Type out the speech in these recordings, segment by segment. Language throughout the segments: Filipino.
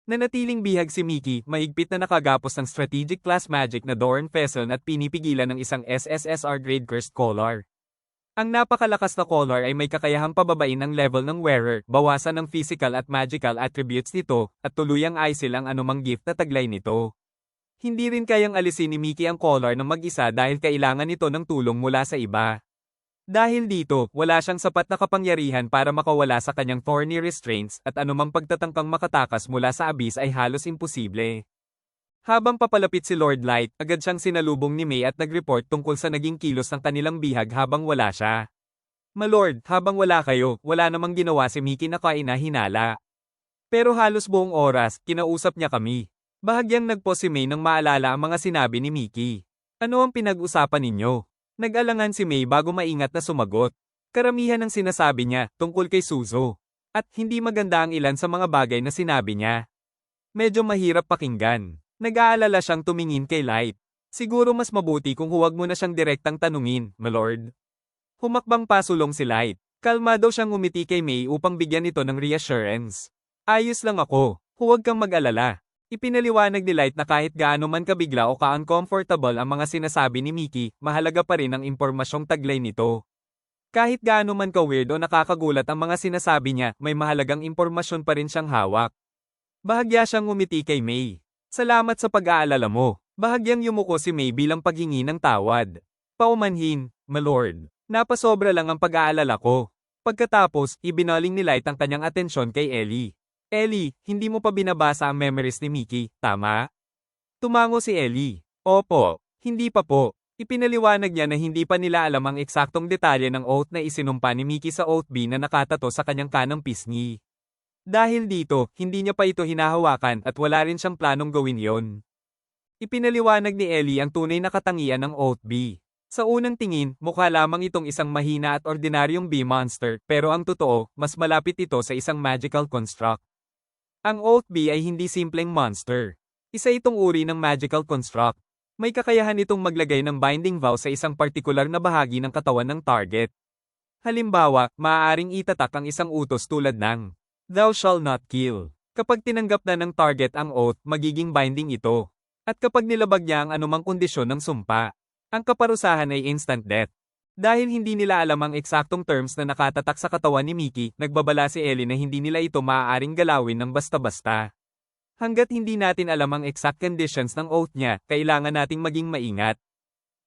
Nanatiling bihag si Mickey, mahigpit na nakagapos ng strategic class magic na Doran Fesson at pinipigilan ng isang SSSR grade cursed collar. Ang napakalakas na collar ay may kakayahang pababain ang level ng wearer, bawasan ang physical at magical attributes nito, at tuluyang isil ang anumang gift na taglay nito. Hindi rin kayang alisin ni Mickey ang collar ng mag-isa dahil kailangan nito ng tulong mula sa iba. Dahil dito, wala siyang sapat na kapangyarihan para makawala sa kanyang thorny restraints at anumang pagtatangkang makatakas mula sa abyss ay halos imposible. Habang papalapit si Lord Light, agad siyang sinalubong ni May at nag-report tungkol sa naging kilos ng kanilang bihag habang wala siya. "Malord, habang wala kayo, wala namang ginawa si Mickey na kainahinala. Pero halos buong oras, kinausap niya kami." Bahagyang nagpos si May nang maalala ang mga sinabi ni Mickey. "Ano ang pinag-usapan ninyo?" Nag-alangan si May bago maingat na sumagot. Karamihan ng sinasabi niya tungkol kay Suzo. At hindi maganda ang ilan sa mga bagay na sinabi niya. Medyo mahirap pakinggan. Nag-aalala siyang tumingin kay Light. "Siguro mas mabuti kung huwag mo na siyang direktang tanungin, Malord." Humakbang pasulong si Light. Kalmado siyang ngumiti kay May upang bigyan ito ng reassurance. "Ayos lang ako. Huwag kang mag-alala." Ipinaliwanag ni Light na kahit gaano man kabigla o ka-uncomfortable ang mga sinasabi ni Mickey, mahalaga pa rin ang impormasyong taglay nito. Kahit gaano man ka-weird o nakakagulat ang mga sinasabi niya, may mahalagang impormasyon pa rin siyang hawak. Bahagya siyang ngumiti kay May. "Salamat sa pag-aalala mo." Bahagyang yumuko si May bilang paghingi ng tawad. "Paumanhin, Malord. Napasobra lang ang pag-aalala ko." Pagkatapos, ibinaling ni Light ang kanyang atensyon kay Ellie. "Ellie, hindi mo pa binabasa ang memories ni Mickey, tama?" Tumango si Ellie. "Opo, hindi pa po." Ipinaliwanag niya na hindi pa nila alam ang eksaktong detalye ng oath na isinumpa ni Mickey sa Oath B na nakatato sa kanyang kanang pisngi. Dahil dito, hindi niya pa ito hinahawakan at wala rin siyang planong gawin yon. Ipinaliwanag ni Ellie ang tunay na katangian ng Oath B. Sa unang tingin, mukha lamang itong isang mahina at ordinaryong B-monster, pero ang totoo, mas malapit ito sa isang magical construct. Ang Oath B ay hindi simpleng monster. Isa itong uri ng magical construct. May kakayahan itong maglagay ng binding vow sa isang partikular na bahagi ng katawan ng target. Halimbawa, maaaring itatak ang isang utos tulad ng "Thou shall not kill." Kapag tinanggap na ng target ang oath, magiging binding ito. At kapag nilabag niya ang anumang kondisyon ng sumpa, ang kaparusahan ay instant death. Dahil hindi nila alam ang eksaktong terms na nakatatak sa katawan ni Mickey, nagbabala si Ellie na hindi nila ito maaaring galawin ng basta-basta. Hanggat hindi natin alam ang exact conditions ng oath niya, kailangan nating maging maingat.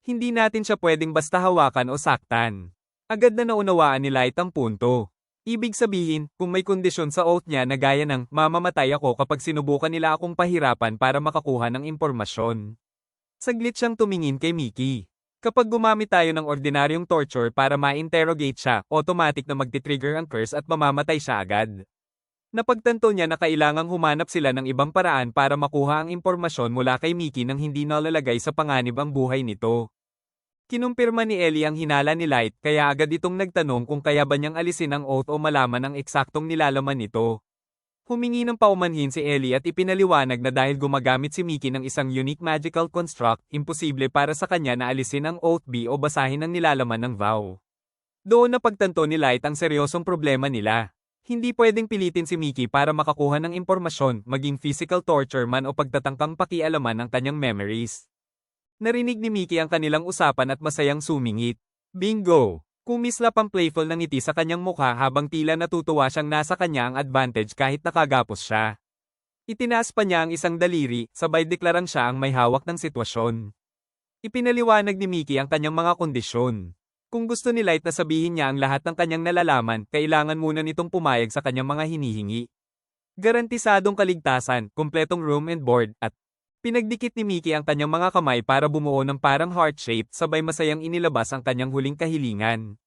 Hindi natin siya pwedeng basta hawakan o saktan. Agad na naunawaan ni Light ang punto. Ibig sabihin, kung may kondisyon sa oath niya na gaya ng "mamamatay ako kapag sinubukan nila akong pahirapan para makakuha ng impormasyon." Saglit siyang tumingin kay Mickey. Kapag gumamit tayo ng ordinaryong torture para ma-interrogate siya, automatic na magti-trigger ang curse at mamamatay siya agad. Napagtanto niya na kailangang humanap sila ng ibang paraan para makuha ang impormasyon mula kay Mickey nang hindi nalalagay sa panganib ang buhay nito. Kinumpirma ni Ellie ang hinala ni Light, kaya agad itong nagtanong kung kaya ba niyang alisin ang oath o malaman ang eksaktong nilalaman nito. Humingi ng paumanhin si Ellie at ipinaliwanag na dahil gumagamit si Mickey ng isang unique magical construct, imposible para sa kanya na alisin ang Oath B o basahin ang nilalaman ng vow. Doon napagtanto ni Light ang seryosong problema nila. Hindi pwedeng pilitin si Mickey para makakuha ng impormasyon, maging physical torture man o pagtatangkang pakialaman ng kanyang memories. Narinig ni Mickey ang kanilang usapan at masayang sumingit. Bingo! Kumislap ang playful na ngiti sa kanyang mukha habang tila natutuwa siyang nasa kanya ang advantage kahit nakagapos siya. Itinaas pa niya ang isang daliri, sabay deklarang siya ang may hawak ng sitwasyon. Ipinaliwanag ni Mickey ang kanyang mga kondisyon. Kung gusto ni Light na sabihin niya ang lahat ng kanyang nalalaman, kailangan muna nitong pumayag sa kanyang mga hinihingi. Garantisadong kaligtasan, kumpletong room and board, at pinagdikit ni Mickey ang kanyang mga kamay para bumuo ng parang heart-shape, sabay masayang inilabas ang kanyang huling kahilingan.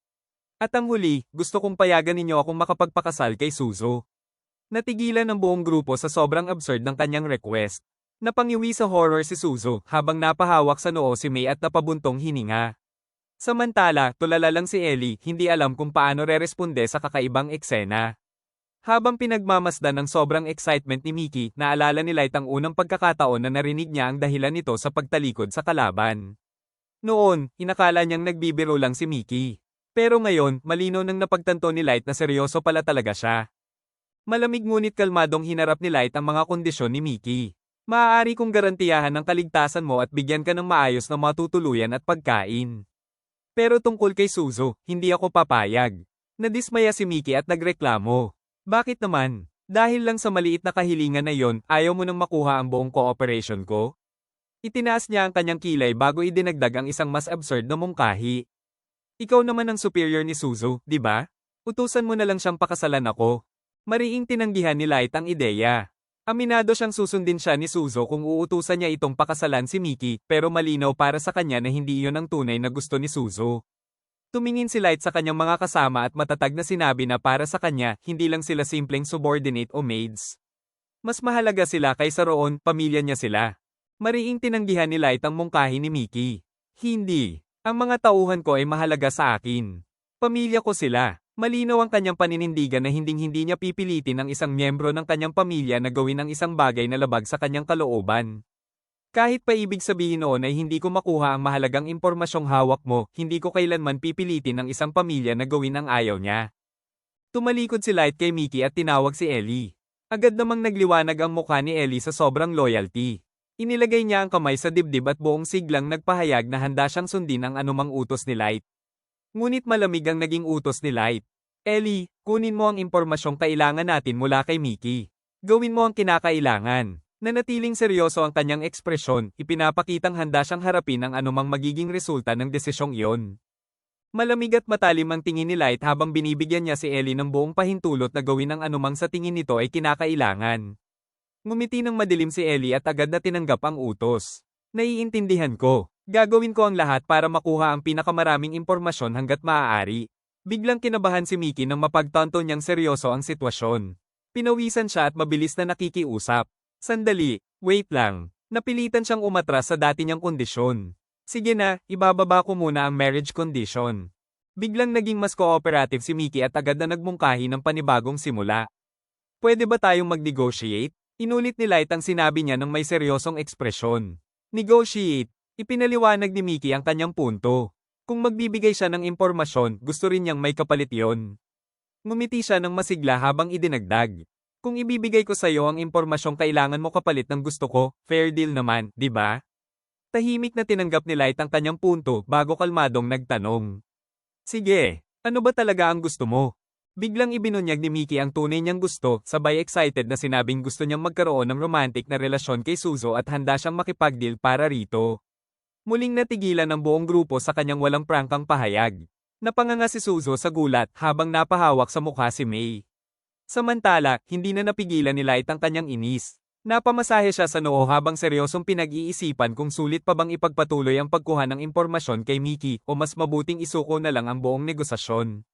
At ang huli, gusto kong payagan ninyo akong makapagpakasal kay Suzo. Natigilan ang buong grupo sa sobrang absurd ng kanyang request. Napangiwi sa horror si Suzo habang napahawak sa noo si May at napabuntong hininga. Samantala, tulala lang si Ellie, hindi alam kung paano reresponde sa kakaibang eksena. Habang pinagmamasdan ng sobrang excitement ni Mickey, naalala ni Light ang unang pagkakataon na narinig niya ang dahilan nito sa pagtalikod sa kalaban. Noon, inakala niyang nagbibiro lang si Mickey. Pero ngayon, malinaw nang napagtanto ni Light na seryoso pala talaga siya. Malamig ngunit kalmadong hinarap ni Light ang mga kondisyon ni Mickey. Maaari kong garantiyahan ang kaligtasan mo at bigyan ka ng maayos na matutuluyan at pagkain. Pero tungkol kay Suzu, hindi ako papayag. Nadismaya si Mickey at nagreklamo. Bakit naman? Dahil lang sa maliit na kahilingan na yon, ayaw mo nang makuha ang buong cooperation ko? Itinaas niya ang kanyang kilay bago idinagdag ang isang mas absurd na mungkahi. Ikaw naman ang superior ni Suzu, di ba? Utusan mo na lang siyang pakasalan ako. Mariing tinanggihan ni Light ang ideya. Aminado siyang susundin siya ni Suzu kung uutusan niya itong pakasalan si Mickey, pero malinaw para sa kanya na hindi iyon ang tunay na gusto ni Suzu. Tumingin si Light sa kanyang mga kasama at matatag na sinabi na para sa kanya, hindi lang sila simpleng subordinate o maids. Mas mahalaga sila kaysa roon, pamilya niya sila. Mariing tinanggihan ni Light ang mungkahi ni Mickey. Hindi. Ang mga tauhan ko ay mahalaga sa akin. Pamilya ko sila. Malinaw ang kanyang paninindigan na hinding-hindi niya pipilitin ang isang miyembro ng kanyang pamilya na gawin ang isang bagay na labag sa kanyang kalooban. Kahit pa ibig sabihin noon ay hindi ko makuha ang mahalagang impormasyong hawak mo, hindi ko kailanman pipilitin ang isang pamilya na gawin ang ayaw niya. Tumalikod si Light kay Mickey at tinawag si Ellie. Agad namang nagliwanag ang mukha ni Ellie sa sobrang loyalty. Inilagay niya ang kamay sa dibdib at buong siglang nagpahayag na handa siyang sundin ang anumang utos ni Light. Ngunit malamig ang naging utos ni Light. Ellie, kunin mo ang impormasyong kailangan natin mula kay Mickey. Gawin mo ang kinakailangan. Nanatiling seryoso ang kanyang ekspresyon, ipinapakitang handa siyang harapin ang anumang magiging resulta ng desisyong iyon. Malamig at matalim ang tingin ni Light habang binibigyan niya si Ellie ng buong pahintulot na gawin ang anumang sa tingin nito ay kinakailangan. Ngumiti ng madilim si Ellie at agad na tinanggap ang utos. Naiintindihan ko. Gagawin ko ang lahat para makuha ang pinakamaraming impormasyon hanggat maaari. Biglang kinabahan si Mickey nang mapagtanto niyang seryoso ang sitwasyon. Pinawisan siya at mabilis na nakikiusap. Sandali, wait lang. Napilitan siyang umatras sa dati niyang kondisyon. Sige na, ibababa ko muna ang marriage condition. Biglang naging mas cooperative si Mickey at agad na nagmungkahi ng panibagong simula. Pwede ba tayong mag-negotiate? Inulit ni Light ang sinabi niya ng may seryosong ekspresyon. Negotiate. Ipinaliwanag ni Mickey ang kanyang punto. Kung magbibigay siya ng impormasyon, gusto rin niyang may kapalit yon. Ngumiti siya ng masigla habang idinagdag. Kung ibibigay ko sa iyo ang impormasyong kailangan mo kapalit ng gusto ko, fair deal naman, di ba? Tahimik na tinanggap ni Light ang kanyang punto bago kalmadong nagtanong. Sige, ano ba talaga ang gusto mo? Biglang ibinunyag ni Mickey ang tunay niyang gusto, sabay excited na sinabing gusto niyang magkaroon ng romantic na relasyon kay Suzu at handa siyang makipag-deal para rito. Muling natigilan ng buong grupo sa kanyang walang prangkang pahayag. Napanganga si Suzu sa gulat habang napahawak sa mukha si May. Samantala, hindi na napigilan ni Light ang kanyang inis. Napamasahe siya sa noo habang seryosong pinag-iisipan kung sulit pa bang ipagpatuloy ang pagkuha ng impormasyon kay Mickey o mas mabuting isuko na lang ang buong negosasyon.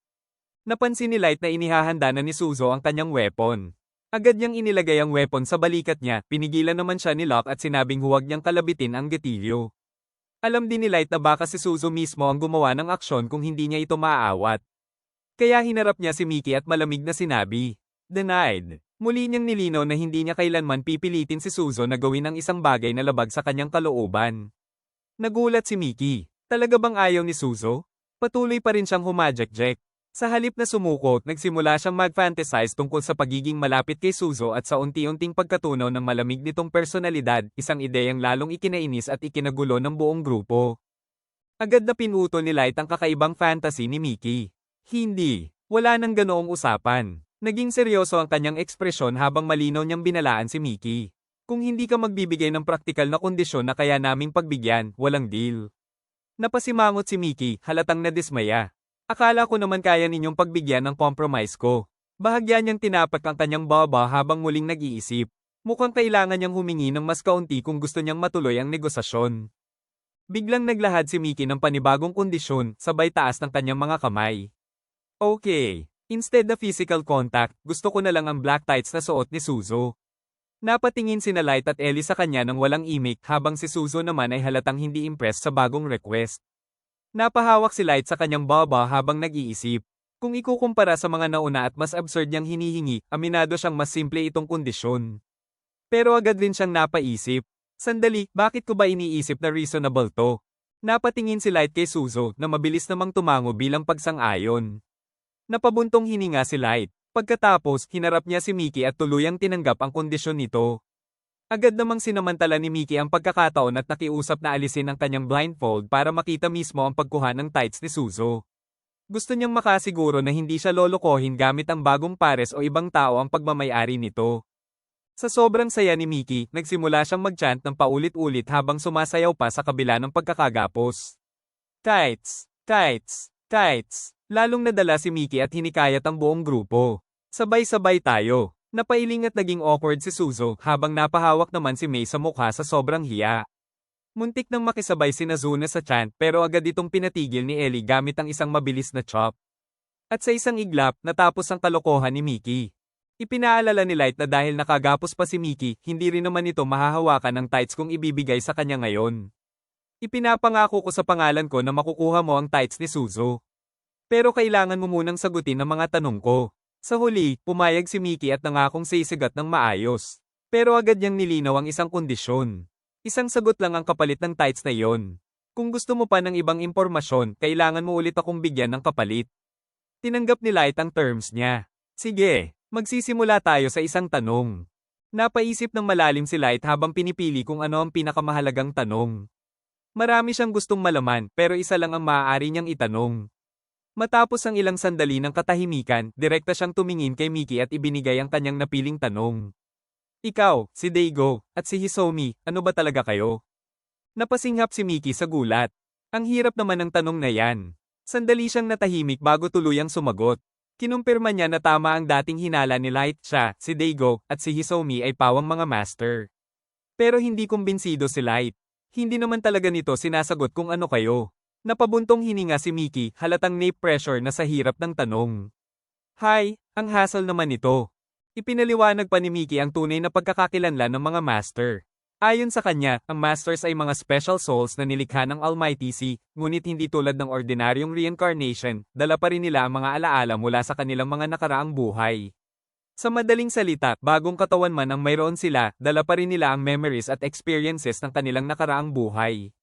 Napansin ni Light na inihahanda na ni Suzu ang kanyang weapon. Agad niyang inilagay ang weapon sa balikat niya, pinigilan naman siya ni Locke at sinabing huwag niyang kalabitin ang gatilyo. Alam din ni Light na baka si Suzu mismo ang gumawa ng aksyon kung hindi niya ito maaawat. Kaya hinarap niya si Mickey at malamig na sinabi, "Denied." Muli niyang nilinaw na hindi niya kailanman pipilitin si Suzu na gawin ang isang bagay na labag sa kanyang kalooban. Nagulat si Mickey. Talaga bang ayaw ni Suzu? Patuloy pa rin siyang humajack-jack. Sa halip na sumuko, nagsimula siyang mag-fantasize tungkol sa pagiging malapit kay Suzu at sa unti-unting pagkatunaw ng malamig nitong personalidad, isang ideyang lalong ikinainis at ikinagulo ng buong grupo. Agad na pinutol ni Light ang kakaibang fantasy ni Mickey. Hindi. Wala nang ganoong usapan. Naging seryoso ang kanyang ekspresyon habang malinaw niyang binalaan si Mickey. Kung hindi ka magbibigay ng praktikal na kondisyon na kaya naming pagbigyan, walang deal. Napasimangot si Mickey, halatang nadismaya. Akala ko naman kaya ninyong pagbigyan ng compromise ko. Bahagya niyang tinapak ang kanyang baba habang muling nag-iisip. Mukhang kailangan niyang humingi ng mas kaunti kung gusto niyang matuloy ang negosasyon. Biglang naglahad si Mickey ng panibagong kondisyon, sabay taas ng kanyang mga kamay. Okay, instead of physical contact, gusto ko na lang ang black tights na suot ni Suzu. Napatingin sina Light at Ellie sa kanya ng walang imik habang si Suzu naman ay halatang hindi impressed sa bagong request. Napahawak si Light sa kanyang baba habang nag-iisip. Kung ikukumpara sa mga nauna at mas absurd niyang hinihingi, aminado siyang mas simple itong kondisyon. Pero agad din siyang napaisip. Sandali, bakit ko ba iniisip na reasonable to? Napatingin si Light kay Suzu na mabilis namang tumango bilang pagsang-ayon. Napabuntong hininga si Light. Pagkatapos, hinarap niya si Mickey at tuluyang tinanggap ang kondisyon nito. Agad namang sinamantala ni Mickey ang pagkakataon at nakiusap na alisin ang kanyang blindfold para makita mismo ang pagkuha ng tights ni Suzo. Gusto niyang makasiguro na hindi siya lolokohin gamit ang bagong pares o ibang tao ang pagmamayari nito. Sa sobrang saya ni Mickey, nagsimula siyang mag-chant ng paulit-ulit habang sumasayaw pa sa kabila ng pagkakagapos. Tights! Tights! Tights! Lalong nadala si Mickey at hinikayat ang buong grupo. Sabay-sabay tayo. Napailing at naging awkward si Suzo habang napahawak naman si May sa mukha sa sobrang hiya. Muntik nang makisabay si Nazuna sa chant pero agad itong pinatigil ni Ellie gamit ang isang mabilis na chop. At sa isang iglap, natapos ang kalokohan ni Mickey. Ipinaalala ni Light na dahil nakagapos pa si Mickey, hindi rin naman ito mahahawakan ng tights kung ibibigay sa kanya ngayon. Ipinapangako ko sa pangalan ko na makukuha mo ang tights ni Suzo. Pero kailangan mo munang sagutin ang mga tanong ko. Sa huli, pumayag si Mickey at nangakong sisigat ng maayos. Pero agad niyang nilinaw ang isang kondisyon. Isang sagot lang ang kapalit ng tights na iyon. Kung gusto mo pa ng ibang impormasyon, kailangan mo ulit akong bigyan ng kapalit. Tinanggap ni Light ang terms niya. Sige, magsisimula tayo sa isang tanong. Napaisip ng malalim si Light habang pinipili kung ano ang pinakamahalagang tanong. Marami siyang gustong malaman pero isa lang ang maaari niyang itanong. Matapos ang ilang sandali ng katahimikan, direkta siyang tumingin kay Mickey at ibinigay ang kanyang napiling tanong. Ikaw, si Daigo, at si Hisomi, ano ba talaga kayo? Napasinghap si Mickey sa gulat. Ang hirap naman ng tanong na yan. Sandali siyang natahimik bago tuluyang sumagot. Kinumpirma niya na tama ang dating hinala ni Light, siya, si Daigo, at si Hisomi ay pawang mga master. Pero hindi kumbinsido si Light. Hindi naman talaga nito sinasagot kung ano kayo. Napabuntong hininga si Mickey, halatang pressure na sa hirap ng tanong. Hay, ang hassle naman ito. Ipinaliwanag pa ni Mickey ang tunay na pagkakakilanlan ng mga master. Ayon sa kanya, ang masters ay mga special souls na nilikha ng Almighty Sea, ngunit hindi tulad ng ordinaryong reincarnation, dala pa rin nila ang mga alaala mula sa kanilang mga nakaraang buhay. Sa madaling salita, bagong katawan man ang mayroon sila, dala pa rin nila ang memories at experiences ng kanilang nakaraang buhay.